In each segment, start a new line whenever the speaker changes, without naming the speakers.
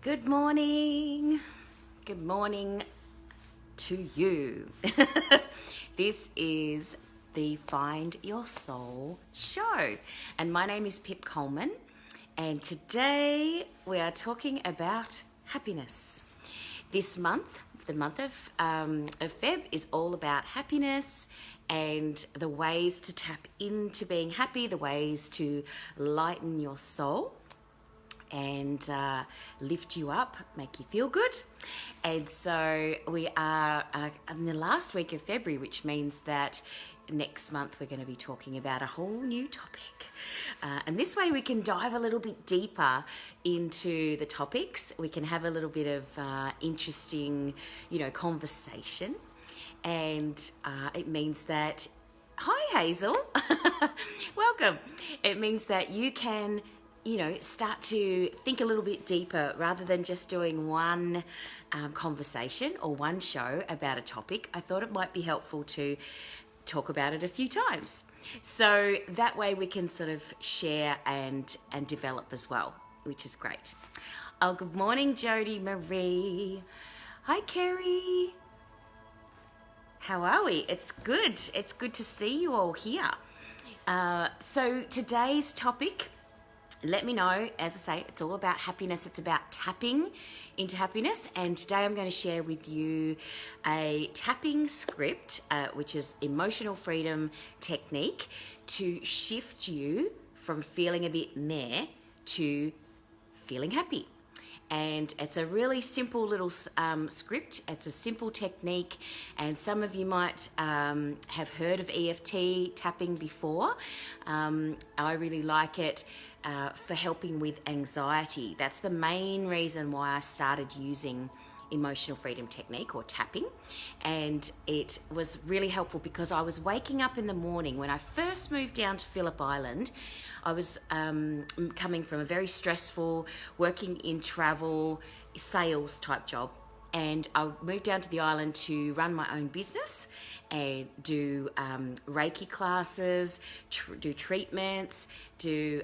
Good morning. Good morning to you. This is the Find Your Soul show. And my name is Pip Coleman. And today we are talking about happiness. This month, the month of Feb, is all about happiness and the ways to tap into being happy, the ways to lighten your soul and lift you up, make you feel good. And so we are in the last week of February, which means that next month we're going to be talking about a whole new topic. And this way we can dive a little bit deeper into the topics. We can have a little bit of interesting, conversation. And it means that, hi Hazel, welcome. It means that you can start to think a little bit deeper rather than just doing one conversation or one show about a topic. I thought it might be helpful to talk about it a few times. So that way we can sort of share and develop as well, which is great. Oh, good morning, Jody Marie. Hi, Kerry. How are we? It's good. It's good to see you all here. So today's topic, let me know, as I say, it's all about happiness. It's about tapping into happiness. And today I'm going to share with you a tapping script, which is emotional freedom technique to shift you from feeling a bit meh to feeling happy. And it's a really simple little script. It's a simple technique. And some of you might have heard of EFT tapping before. I really like it for helping with anxiety. That's the main reason why I started using emotional freedom technique or tapping. And it was really helpful because I was waking up in the morning. When I first moved down to Phillip Island, I was coming from a very stressful working in travel sales type job. And I moved down to the island to run my own business and do Reiki classes, do treatments, do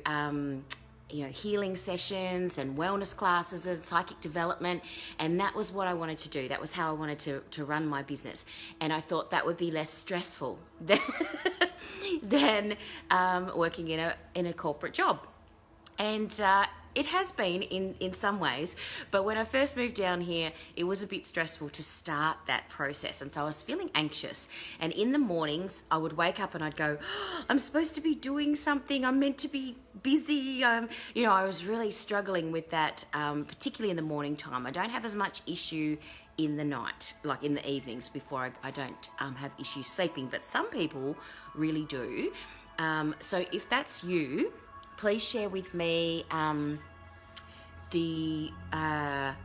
healing sessions and wellness classes and psychic development. And that was what I wanted to do. That was how I wanted to run my business. And I thought that would be less stressful than working in a corporate job. And it has been in some ways, but when I first moved down here, it was a bit stressful to start that process. And so I was feeling anxious. And in the mornings, I would wake up and I'd go, I'm supposed to be doing something. I'm meant to be busy. I was really struggling with that, particularly in the morning time. I don't have as much issue in the night, like in the evenings before I don't have issues sleeping, but some people really do. So if that's you, please share with me whether you are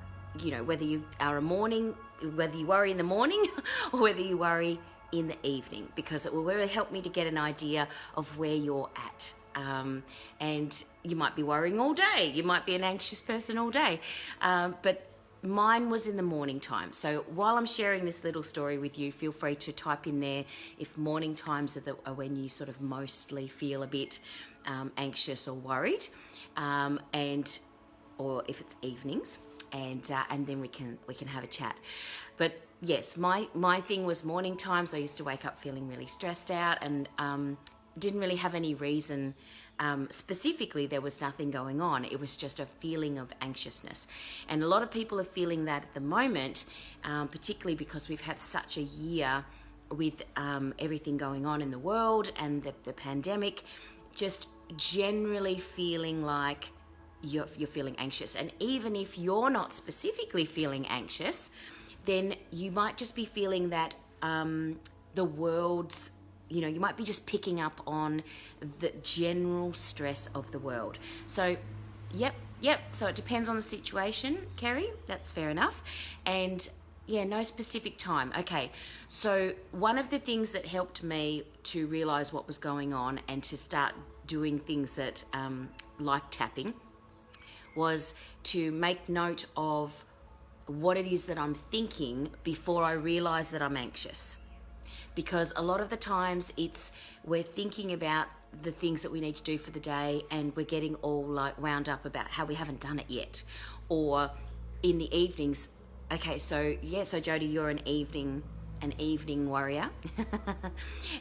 whether you worry in the morning or whether you worry in the evening, because it will really help me to get an idea of where you're at. And you might be worrying all day. You might be an anxious person all day. But mine was in the morning time. So while I'm sharing this little story with you, feel free to type in there if morning times are when you sort of mostly feel a bit anxious or worried, or if it's evenings, and then we can have a chat. But yes, my thing was morning times. I used to wake up feeling really stressed out and didn't really have any reason. Specifically, there was nothing going on. It was just a feeling of anxiousness. And a lot of people are feeling that at the moment, particularly because we've had such a year with everything going on in the world and the pandemic, just generally feeling like you're feeling anxious. And even if you're not specifically feeling anxious, then you might just be feeling that the world's, you might be just picking up on the general stress of the world. So, yep. So it depends on the situation, Kerry. That's fair enough. And yeah, no specific time. Okay, so one of the things that helped me to realize what was going on and to start doing things that like tapping was to make note of what it is that I'm thinking before I realize that I'm anxious. Because a lot of the times we're thinking about the things that we need to do for the day and we're getting all like wound up about how we haven't done it yet, or in the evenings, okay, so yeah, so Jody, you're an evening warrior.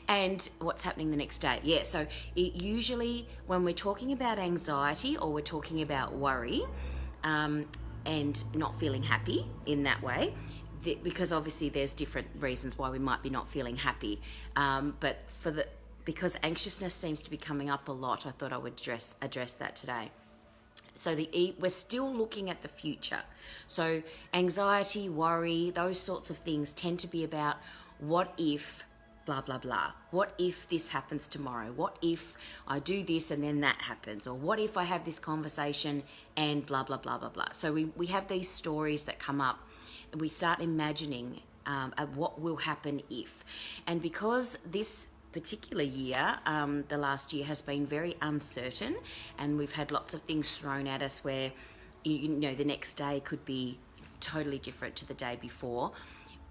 And what's happening the next day? Yeah, so it usually, when we're talking about anxiety or we're talking about worry, and not feeling happy in that way, because obviously there's different reasons why we might be not feeling happy, but because anxiousness seems to be coming up a lot, I thought I would address that today. So we're still looking at the future. So anxiety, worry, those sorts of things tend to be about what if blah, blah, blah. What if this happens tomorrow? What if I do this and then that happens? Or what if I have this conversation and blah, blah, blah, blah, blah. So we have these stories that come up and we start imagining what will happen if. And because this particular year, the last year has been very uncertain, and we've had lots of things thrown at us where, you know, the next day could be totally different to the day before.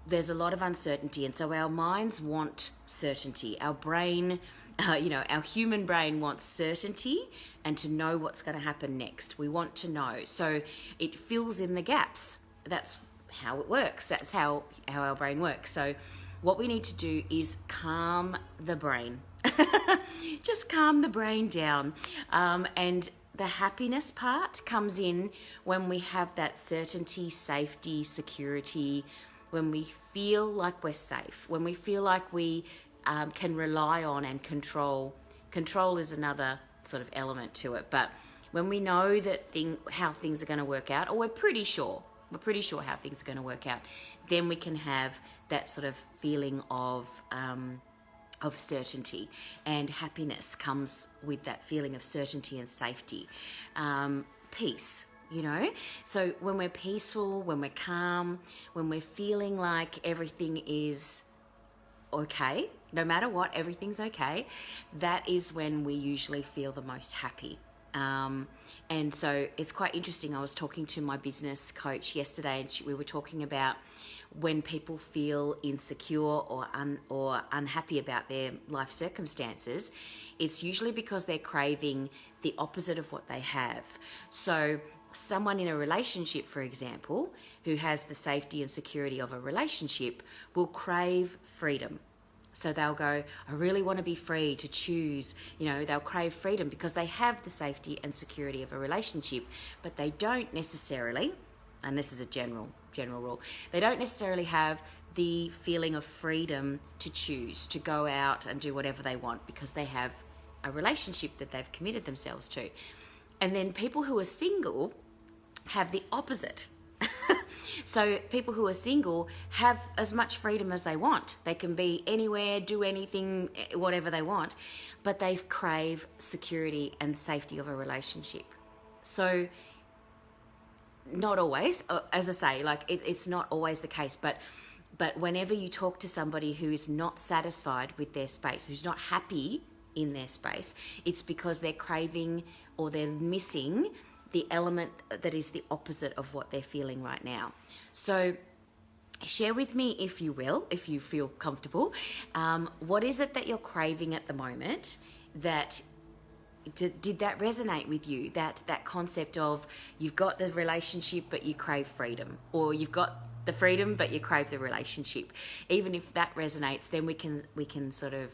There's a lot of uncertainty, and so our minds want certainty. Our brain, our human brain wants certainty and to know what's going to happen next. We want to know. So it fills in the gaps. That's how it works. That's how our brain works. So what we need to do is calm the brain. Just calm the brain down. And the happiness part comes in when we have that certainty, safety, security, when we feel like we're safe, when we feel like we can rely on and control. Control is another sort of element to it. But when we know that how things are going to work out, or we're pretty sure how things are going to work out, then we can have that sort of feeling of certainty. And happiness comes with that feeling of certainty and safety. Peace, So when we're peaceful, when we're calm, when we're feeling like everything is okay, no matter what, everything's okay, that is when we usually feel the most happy. And so it's quite interesting. I was talking to my business coach yesterday, and we were talking about when people feel insecure or unhappy about their life circumstances, it's usually because they're craving the opposite of what they have. So someone in a relationship, for example, who has the safety and security of a relationship will crave freedom. So they'll go, I really want to be free to choose. They'll crave freedom because they have the safety and security of a relationship, but they don't necessarily, and this is a general rule, they don't necessarily have the feeling of freedom to choose, to go out and do whatever they want because they have a relationship that they've committed themselves to. And then people who are single have the opposite. So people who are single have as much freedom as they want. They can be anywhere, do anything, whatever they want, but they crave security and safety of a relationship. So not always, as I say, like it's not always the case, but whenever you talk to somebody who is not satisfied with their space, who's not happy in their space, it's because they're craving or they're missing the element that is the opposite of what they're feeling right now. So share with me, if you will, if you feel comfortable, what is it that you're craving at the moment? That did that resonate with you? That concept of you've got the relationship but you crave freedom, or you've got the freedom but you crave the relationship. Even if that resonates, then we can sort of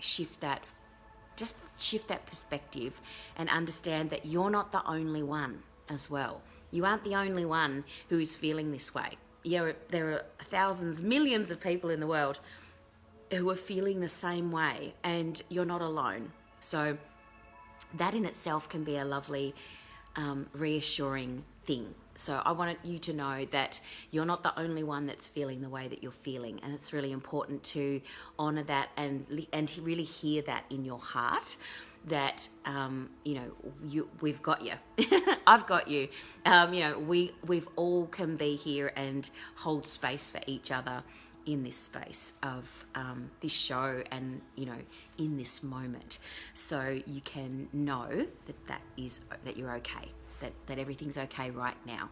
shift that perspective and understand that you're not the only one as well. You aren't the only one who is feeling this way. There are thousands, millions of people in the world who are feeling the same way, and you're not alone. So that in itself can be a lovely, reassuring thing. So I wanted you to know that you're not the only one that's feeling the way that you're feeling, and it's really important to honour that and really hear that in your heart. That we've got you. I've got you. We've all can be here and hold space for each other in this space of this show and in this moment, so you can know that you're okay. that everything's okay right now.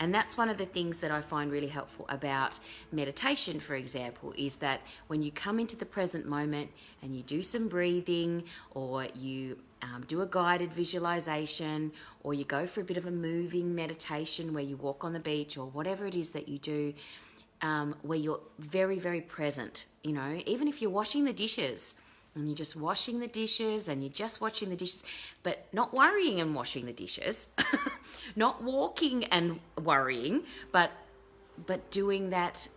And that's one of the things that I find really helpful about meditation, for example, is that when you come into the present moment and you do some breathing, or you do a guided visualization, or you go for a bit of a moving meditation where you walk on the beach, or whatever it is that you do, where you're very, very present, you know, even if you're washing the dishes, and you're just washing the dishes and you're just watching the dishes, but not worrying and washing the dishes, not walking and worrying, but doing that,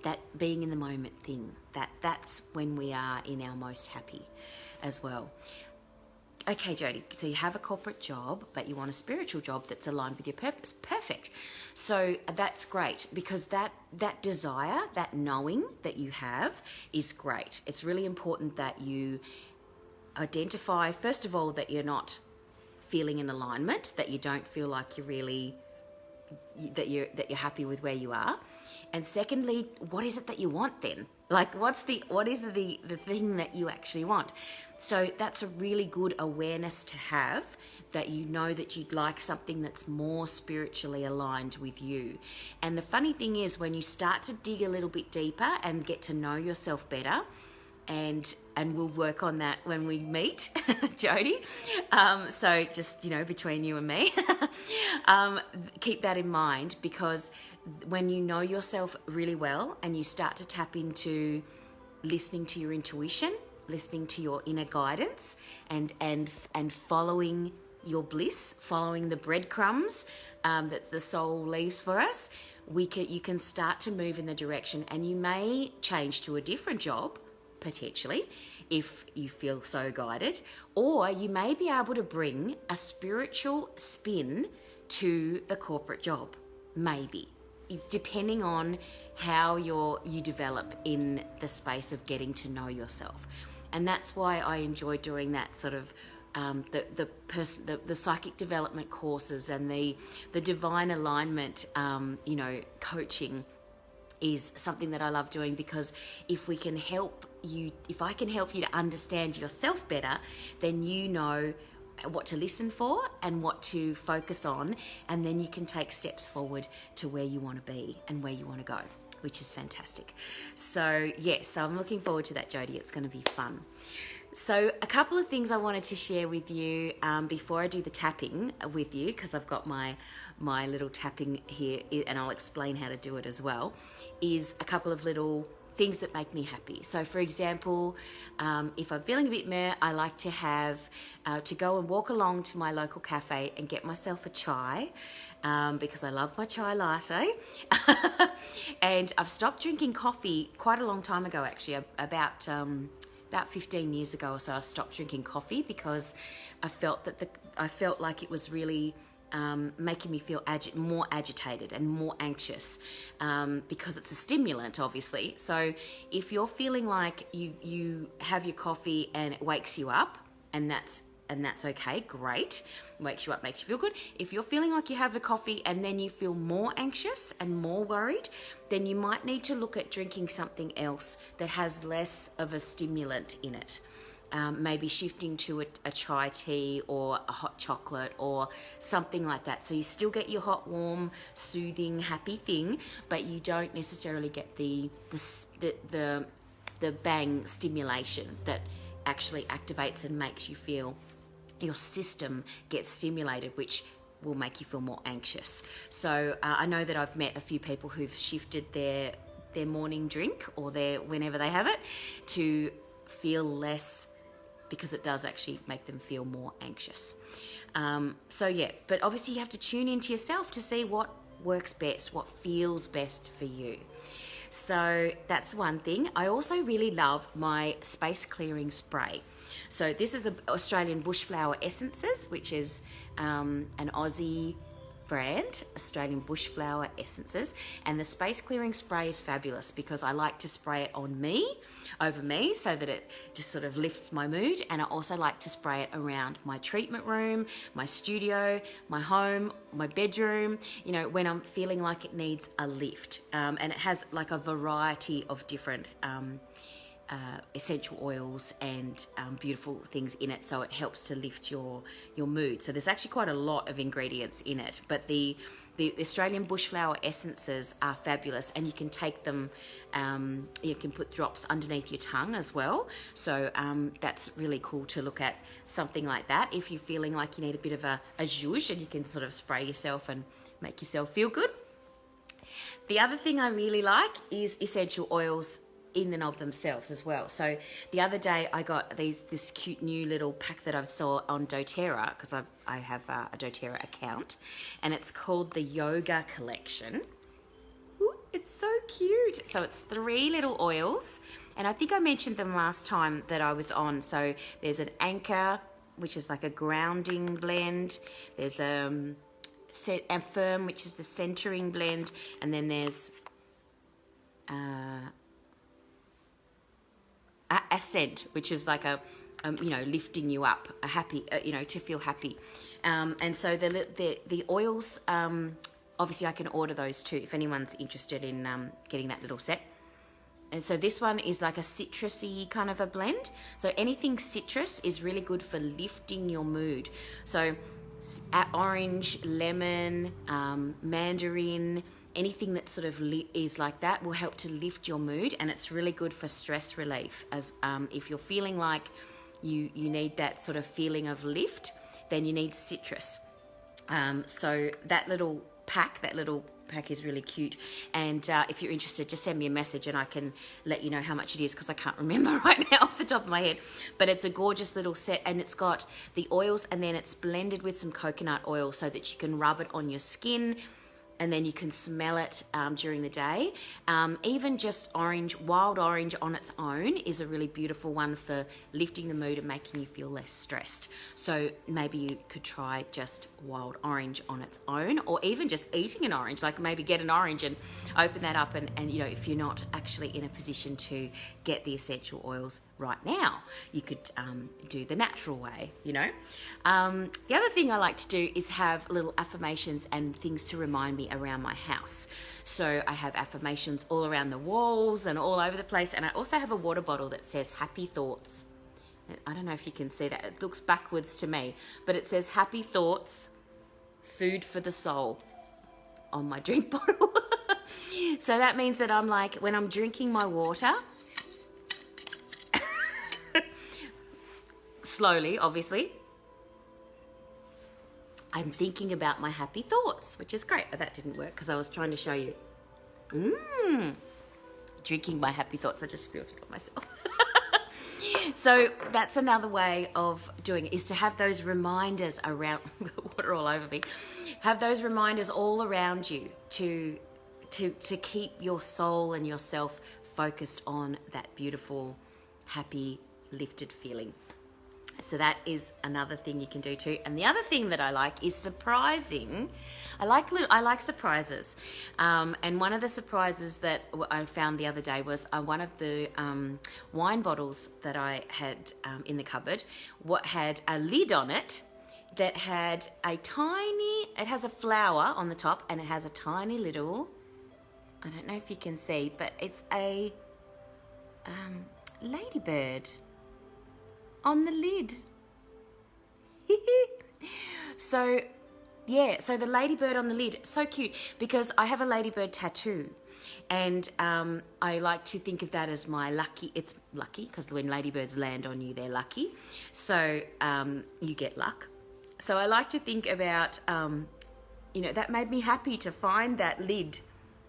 that being in the moment thing. That's when we are in our most happy as well. Okay, Jodie, so you have a corporate job, but you want a spiritual job that's aligned with your purpose. Perfect. So that's great, because that desire, that knowing that you have is great. It's really important that you identify, first of all, that you're not feeling in alignment, that you don't feel like you're really, that you're happy with where you are. And secondly, what is it that you want then? Like, what is the thing that you actually want? So that's a really good awareness to have, that you know that you'd like something that's more spiritually aligned with you. And the funny thing is, when you start to dig a little bit deeper and get to know yourself better, and we'll work on that when we meet, Jodie. So just, you know, between you and me, keep that in mind, because when you know yourself really well and you start to tap into listening to your intuition, listening to your inner guidance, and following your bliss, following the breadcrumbs that the soul leaves for us, you can start to move in the direction, and you may change to a different job, potentially, if you feel so guided, or you may be able to bring a spiritual spin to the corporate job, maybe, depending on how you develop in the space of getting to know yourself. And that's why I enjoy doing that sort of the psychic development courses and the divine alignment, coaching is something that I love doing, because if I can help you to understand yourself better, then you know what to listen for and what to focus on, and then you can take steps forward to where you want to be and where you want to go, which is fantastic. So yes, I'm looking forward to that, Jodie. It's going to be fun. So a couple of things I wanted to share with you before I do the tapping with you, because I've got my little tapping here, and I'll explain how to do it as well, is a couple of little things that make me happy. So for example, if I'm feeling a bit meh, I like to have to go and walk along to my local cafe and get myself a chai, because I love my chai latte. And I've stopped drinking coffee quite a long time ago, actually, about 15 years ago or so. I stopped drinking coffee because I felt like it was really making me feel more agitated and more anxious, because it's a stimulant, obviously. So if you're feeling like you have your coffee and it wakes you up, and that's okay, great, wakes you up, makes you feel good. If you're feeling like you have a coffee and then you feel more anxious and more worried, then you might need to look at drinking something else that has less of a stimulant in it. Maybe shifting to a chai tea or a hot chocolate or something like that. So you still get your hot, warm, soothing, happy thing, but you don't necessarily get the bang stimulation that actually activates and makes you feel, your system gets stimulated, which will make you feel more anxious. So I know that I've met a few people who've shifted their morning drink, or whenever they have it, to feel less, because it does actually make them feel more anxious. So yeah, but obviously you have to tune into yourself to see what works best, what feels best for you. So that's one thing. I also really love my space clearing spray. So this is Australian Bushflower Essences, which is an Aussie brand, Australian Bushflower Essences, and the space clearing spray is fabulous because I like to spray it over me, so that it just sort of lifts my mood. And I also like to spray it around my treatment room, my studio, my home, my bedroom, when I'm feeling like it needs a lift. And it has like a variety of different essential oils and beautiful things in it, so it helps to lift your mood. So there's actually quite a lot of ingredients in it, but the Australian bushflower essences are fabulous, and you can take them, you can put drops underneath your tongue as well. So that's really cool to look at something like that if you're feeling like you need a bit of a zhuzh, and you can sort of spray yourself and make yourself feel good. The other thing I really like is essential oils in and of themselves as well. So the other day I got this cute new little pack that I saw on doTERRA, because I have a doTERRA account, and it's called the Yoga Collection. Ooh, it's so cute. So it's 3 little oils, and I think I mentioned them last time that I was on. So there's an Anchor, which is like a grounding blend. There's Affirm, which is the centering blend, and then there's Ascent, which is like a lifting you up, a happy, to feel happy. And so the oils, obviously I can order those too if anyone's interested in getting that little set. And so this one is like a citrusy kind of a blend. So anything citrus is really good for lifting your mood. So orange, lemon, mandarin, anything that sort of is like that will help to lift your mood, and it's really good for stress relief. As if you're feeling like you need that sort of feeling of lift, then you need citrus. So that little pack is really cute, and if you're interested, just send me a message and I can let you know how much it is, because I can't remember right now off the top of my head. But it's a gorgeous little set, and it's got the oils, and then it's blended with some coconut oil so that you can rub it on your skin, and then you can smell it during the day. Even just wild orange on its own is a really beautiful one for lifting the mood and making you feel less stressed. So maybe you could try just wild orange on its own, or even just eating an orange, like maybe get an orange and open that up, and if you're not actually in a position to get the essential oils right now, you could do the natural way. The other thing I like to do is have little affirmations and things to remind me around my house. So I have affirmations all around the walls and all over the place, and I also have a water bottle that says happy thoughts. I don't know if you can see that, it looks backwards to me, but it says happy thoughts, food for the soul on my drink bottle. So that means that I'm like, when I'm drinking my water, slowly, obviously, I'm thinking about my happy thoughts, which is great. But that didn't work because I was trying to show you. Drinking my happy thoughts. I just spilled it on myself. So that's another way of doing it, is to have those reminders around, water all over me, have those reminders all around you to keep your soul and yourself focused on that beautiful, happy, lifted feeling. So that is another thing you can do too. And the other thing that I like is surprising. I like surprises. And one of the surprises that I found the other day was one of the wine bottles that I had in the cupboard. What had a lid on it that had it has a flower on the top, and it has a tiny little, I don't know if you can see, but it's a ladybird on the lid. So the ladybird on the lid, so cute, because I have a ladybird tattoo, and I like to think of that as my lucky. It's lucky because when ladybirds land on you, they're lucky, so you get luck. So I like to think about that made me happy to find that lid,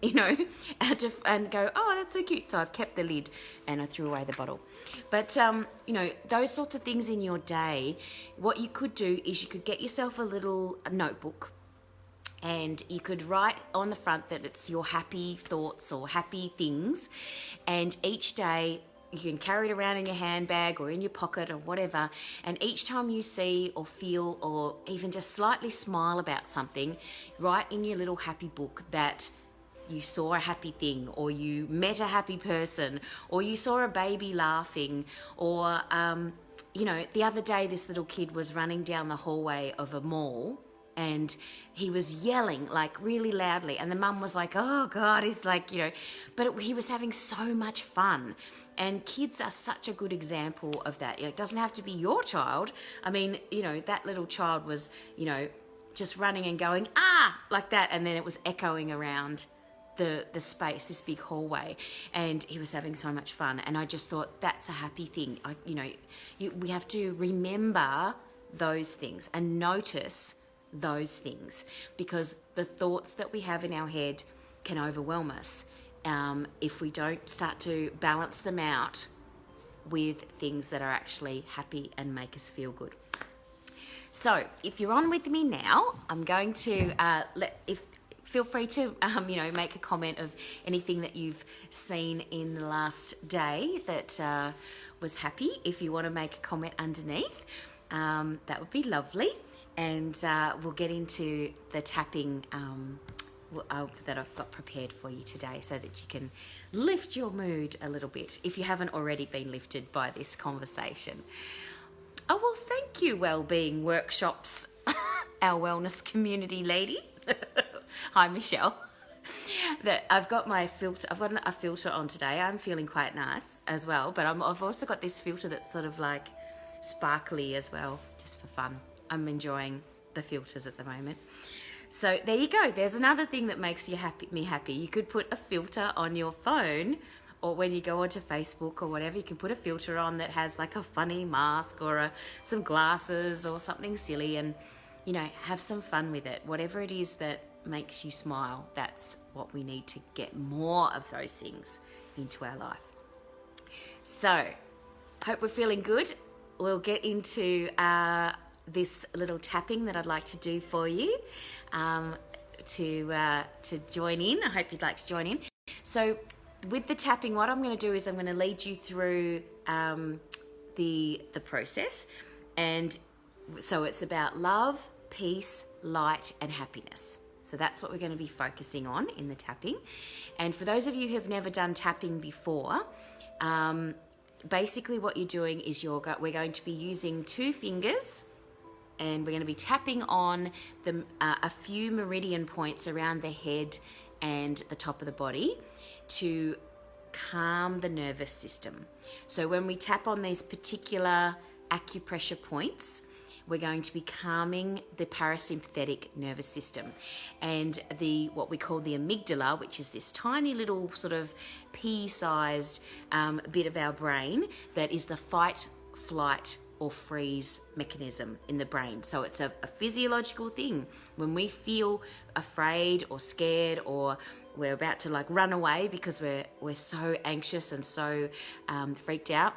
and go, oh, that's so cute. So I've kept the lid and I threw away the bottle. But, those sorts of things in your day, what you could do is you could get yourself a little notebook, and you could write on the front that it's your happy thoughts or happy things. And each day you can carry it around in your handbag or in your pocket or whatever. And each time you see or feel or even just slightly smile about something, write in your little happy book that you saw a happy thing, or you met a happy person, or you saw a baby laughing, or, the other day this little kid was running down the hallway of a mall and he was yelling like really loudly, and the mum was like, oh God, he's like, but he was having so much fun. And kids are such a good example of that. It doesn't have to be your child. I mean, that little child was, just running and going, like that, and then it was echoing around the space, this big hallway, and he was having so much fun. And I just thought, that's a happy thing. We have to remember those things and notice those things, because the thoughts that we have in our head can overwhelm us if we don't start to balance them out with things that are actually happy and make us feel good. So if you're on with me now, I'm going to feel free to make a comment of anything that you've seen in the last day that was happy. If you want to make a comment underneath, that would be lovely. And we'll get into the tapping that I've got prepared for you today, so that you can lift your mood a little bit if you haven't already been lifted by this conversation. Oh, well, thank you, Wellbeing Workshops, our wellness community lady. Hi, Michelle. I've got my filter. I've got a filter on today. I'm feeling quite nice as well, but I've also got this filter that's sort of like sparkly as well, just for fun. I'm enjoying the filters at the moment. So there you go. There's another thing that makes me happy. You could put a filter on your phone, or when you go onto Facebook or whatever, you can put a filter on that has like a funny mask or some glasses or something silly, and have some fun with it. Whatever it is that makes you smile, that's what we need to get more of those things into our life. So hope we're feeling good. We'll get into this little tapping that I'd like to do for you to join in. I hope you'd like to join in. So with the tapping, what I'm going to do is I'm going to lead you through the process. And so it's about love, peace, light, and happiness. So that's what we're going to be focusing on in the tapping. And for those of you who have never done tapping before, basically what you're doing is we're going to be using 2 fingers, and we're going to be tapping on a few meridian points around the head and the top of the body to calm the nervous system. So when we tap on these particular acupressure points, we're going to be calming the parasympathetic nervous system, and what we call the amygdala, which is this tiny little sort of pea-sized bit of our brain that is the fight, flight, or freeze mechanism in the brain. So it's a physiological thing. When we feel afraid or scared, or we're about to like run away because we're so anxious and so freaked out,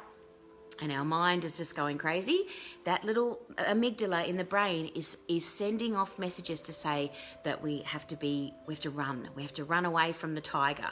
and our mind is just going crazy, that little amygdala in the brain is sending off messages to say that we have to run away from the tiger.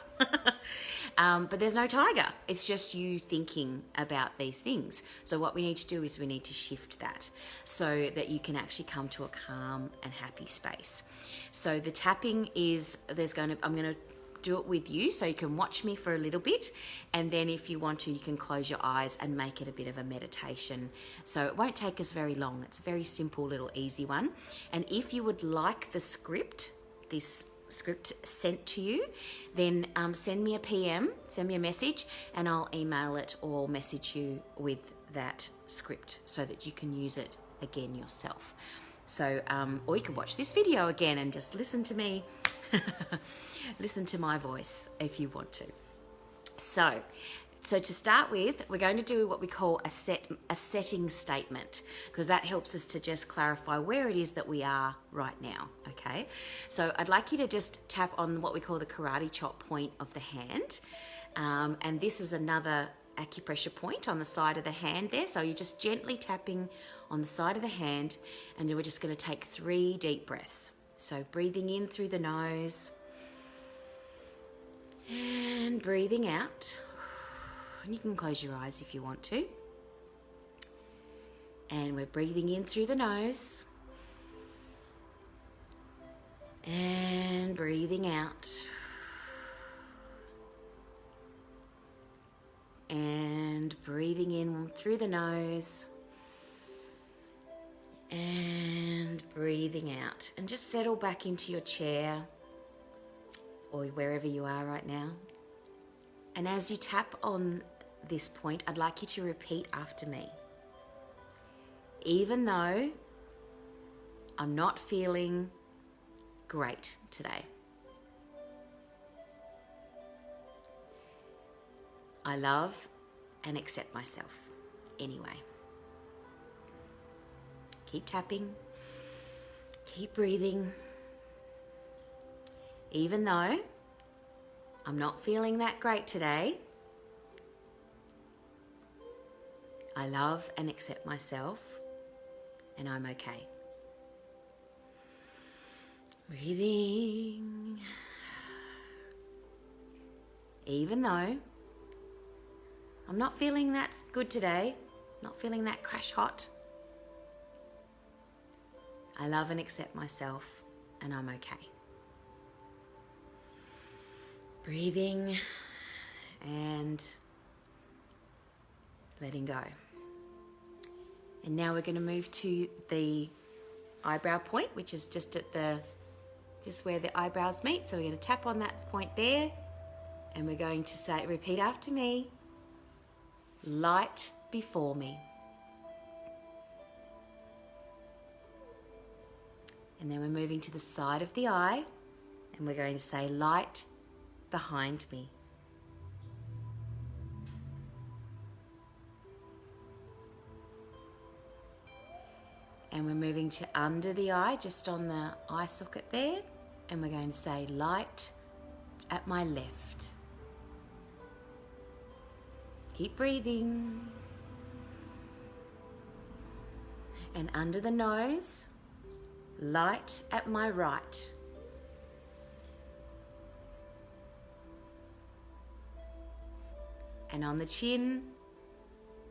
But there's no tiger. It's just you thinking about these things. So what we need to do is we need to shift that so that you can actually come to a calm and happy space. So the tapping is, I'm going to do it with you, so you can watch me for a little bit, and then if you want to, you can close your eyes and make it a bit of a meditation. So it won't take us very long. It's a very simple little easy one. And if you would like this script sent to you, then send me a PM, send me a message, and I'll email it or message you with that script so that you can use it again yourself. So, or you can watch this video again and just listen to me, listen to my voice if you want to. So to start with, we're going to do what we call a setting statement, because that helps us to just clarify where it is that we are right now, okay? So I'd like you to just tap on what we call the karate chop point of the hand. And this is another acupressure point on the side of the hand there. So you're just gently tapping on the side of the hand, and then we're just going to take 3 deep breaths. So breathing in through the nose and breathing out. And you can close your eyes if you want to. And we're breathing in through the nose and breathing out. And breathing in through the nose and breathing breathing out. And just settle back into your chair or wherever you are right now. And as you tap on this point, I'd like you to repeat after me. Even though I'm not feeling great today, I love and accept myself anyway. Keep tapping, keep breathing. Even though I'm not feeling that great today, I love and accept myself and I'm okay. Breathing. Even though I'm not feeling that good today, not feeling that crash hot, I love and accept myself and I'm okay. Breathing and letting go. And now we're going to move to the eyebrow point, which is just where the eyebrows meet. So we're going to tap on that point there and we're going to say, repeat after me, light before me. And then we're moving to the side of the eye and we're going to say, light behind me. And we're moving to under the eye, just on the eye socket there. And we're going to say, light at my left. Keep breathing. And under the nose, light at my right. And on the chin,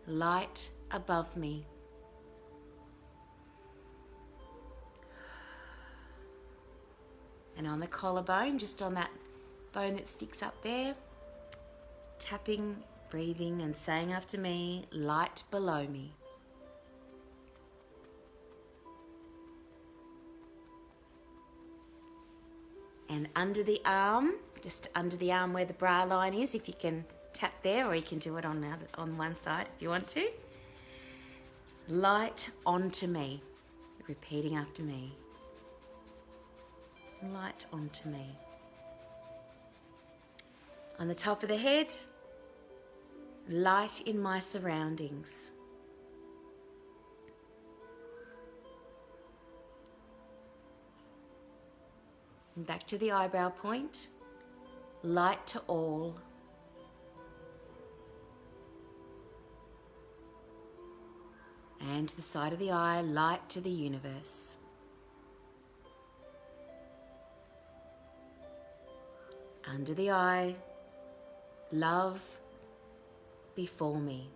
light above me. And on the collarbone, just on that bone that sticks up there, tapping, breathing and saying after me, light below me. And under the arm, just under the arm where the bra line is, if you can tap there, or you can do it on one side if you want to. Light onto me. Repeating after me. Light onto me. On the top of the head, light in my surroundings. And back to the eyebrow point, light to all. And to the side of the eye, light to the universe. Under the eye, love before me.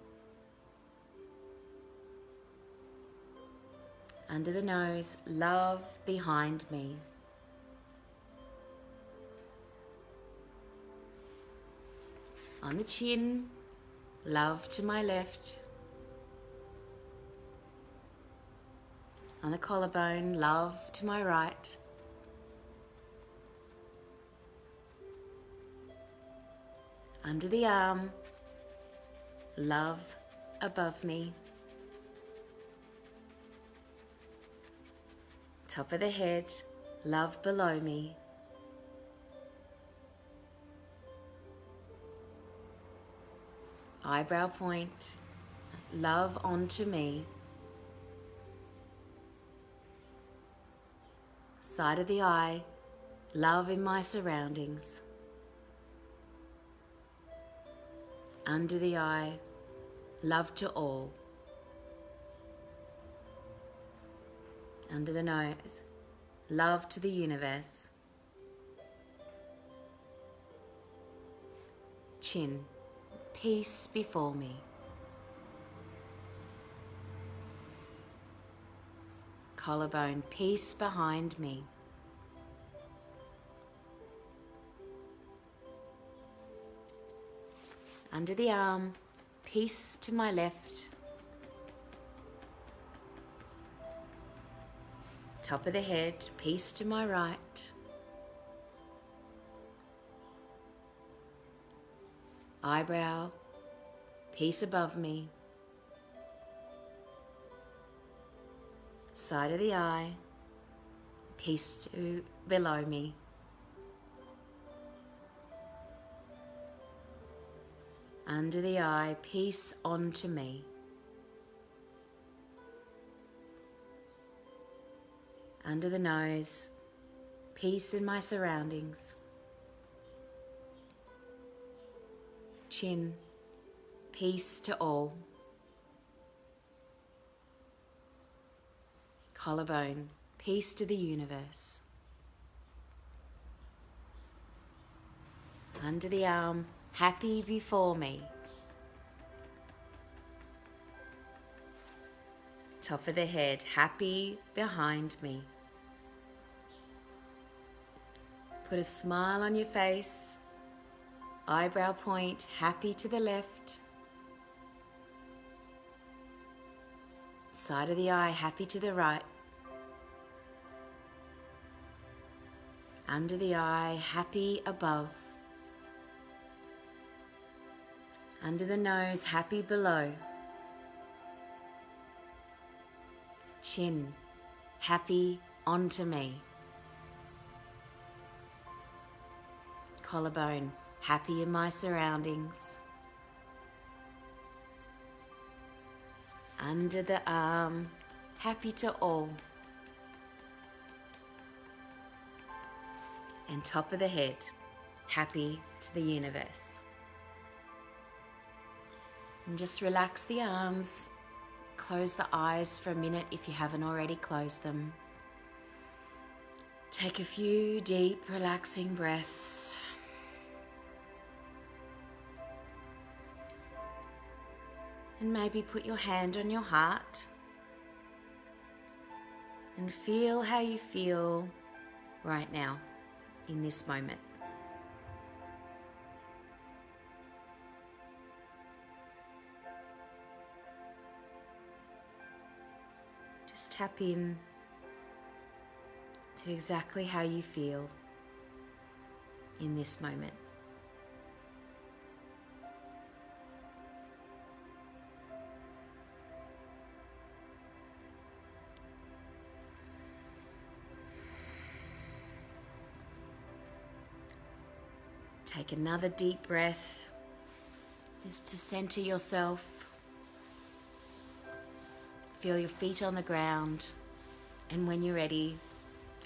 Under the nose, love behind me. On the chin, love to my left. On the collarbone, love to my right. Under the arm, love above me. Top of the head, love below me. Eyebrow point, love onto me. Side of the eye, love in my surroundings. Under the eye, love to all. Under the nose, love to the universe. Chin, peace before me. Collarbone, peace behind me. Under the arm, peace to my left. Top of the head, peace to my right. Eyebrow, peace above me. Side of the eye, peace to below me. Under the eye, peace onto me. Under the nose, peace in my surroundings. Chin, peace to all. Collarbone, peace to the universe. Under the arm, happy before me. Top of the head, happy behind me. Put a smile on your face. Eyebrow point, happy to the left. Side of the eye, happy to the right. Under the eye, happy above. Under the nose, happy below. Chin, happy onto me. Collarbone, happy in my surroundings. Under the arm, happy to all. And top of the head, happy to the universe. And just relax the arms. Close the eyes for a minute if you haven't already closed them. Take a few deep, relaxing breaths. And maybe put your hand on your heart and feel how you feel right now in this moment. Just tap in to exactly how you feel in this moment. Take another deep breath, just to center yourself. Feel your feet on the ground, and when you're ready,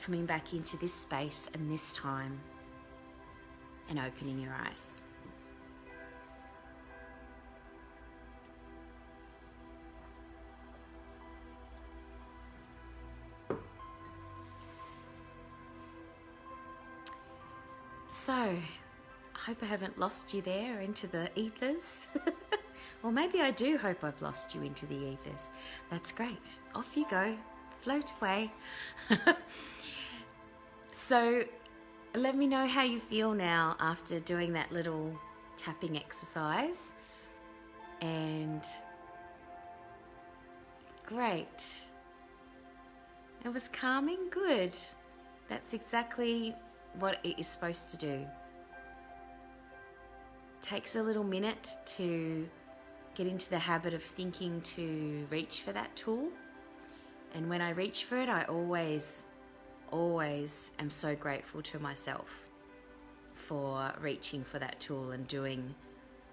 coming back into this space and this time, and opening your eyes. So, I hope I haven't lost you there into the ethers. Or maybe I do hope I've lost you into the ethers. That's great. Off you go. Float away. So let me know how you feel now after doing that little tapping exercise. And great. It was calming. Good. That's exactly what it is supposed to do. Takes a little minute to get into the habit of thinking to reach for that tool. And when I reach for it, I always am so grateful to myself for reaching for that tool and doing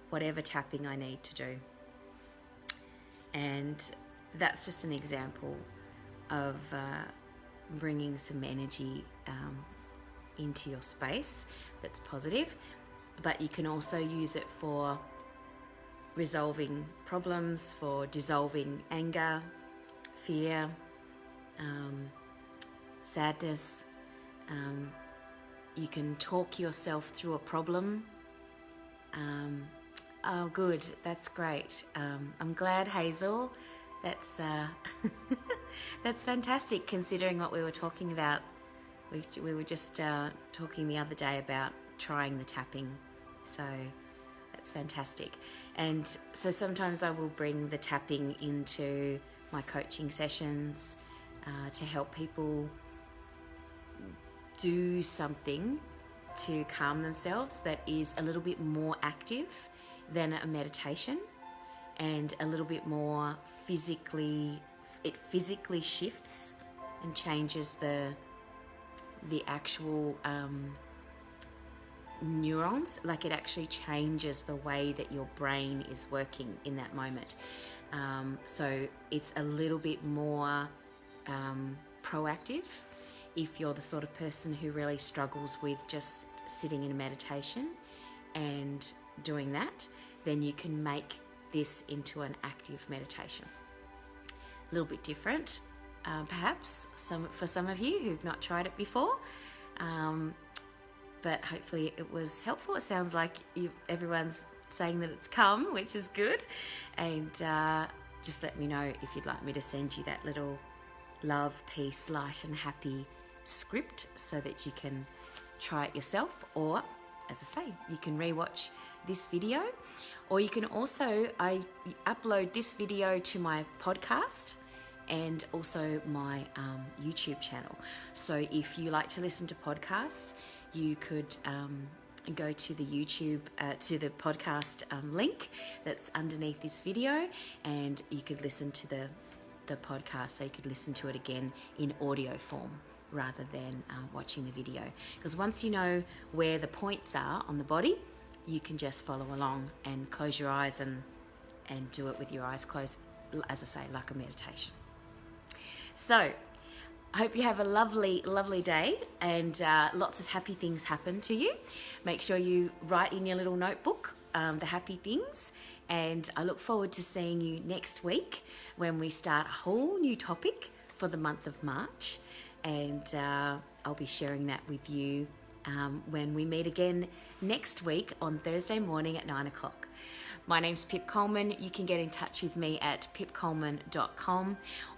whatever tapping I need to do. And that's just an example of bringing some energy into your space that's positive. But you can also use it for resolving problems, for dissolving anger, fear, sadness. You can talk yourself through a problem. Oh, good. That's great. I'm glad, Hazel. That's that's fantastic, considering what we were talking about. We were just talking the other day about trying the tapping, so that's fantastic. And so sometimes I will bring the tapping into my coaching sessions, to help people do something to calm themselves that is a little bit more active than a meditation, and a little bit more physically shifts and changes the actual neurons. Like, it actually changes the way that your brain is working in that moment. So it's a little bit more proactive. If you're the sort of person who really struggles with just sitting in a meditation and doing that, then you can make this into an active meditation. A little bit different, perhaps, for some of you who've not tried it before. But hopefully it was helpful. It sounds like everyone's saying that it's come, which is good. And just let me know if you'd like me to send you that little love, peace, light and happy script so that you can try it yourself, or, as I say, you can rewatch this video, or you can also, I upload this video to my podcast and also my YouTube channel. So if you like to listen to podcasts, you could go to the YouTube, to the podcast link that's underneath this video, and you could listen to the podcast, so you could listen to it again in audio form rather than watching the video. Because once you know where the points are on the body, you can just follow along and close your eyes and do it with your eyes closed, as I say, like a meditation. So I hope you have a lovely, lovely day, and lots of happy things happen to you. Make sure you write in your little notebook the happy things, and I look forward to seeing you next week when we start a whole new topic for the month of March, and I'll be sharing that with you when we meet again next week on Thursday morning at 9 o'clock. My name's Pip Coleman. You can get in touch with me at pipcoleman.com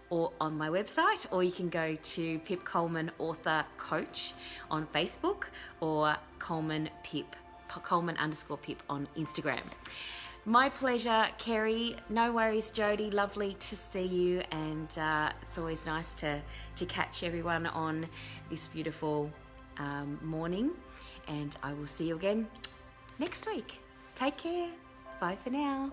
or on my website, or you can go to Pip Coleman Author Coach on Facebook, or Coleman _Pip on Instagram. My pleasure, Kerry. No worries, Jody. Lovely to see you, and it's always nice to catch everyone on this beautiful morning, and I will see you again next week. Take care. Bye for now.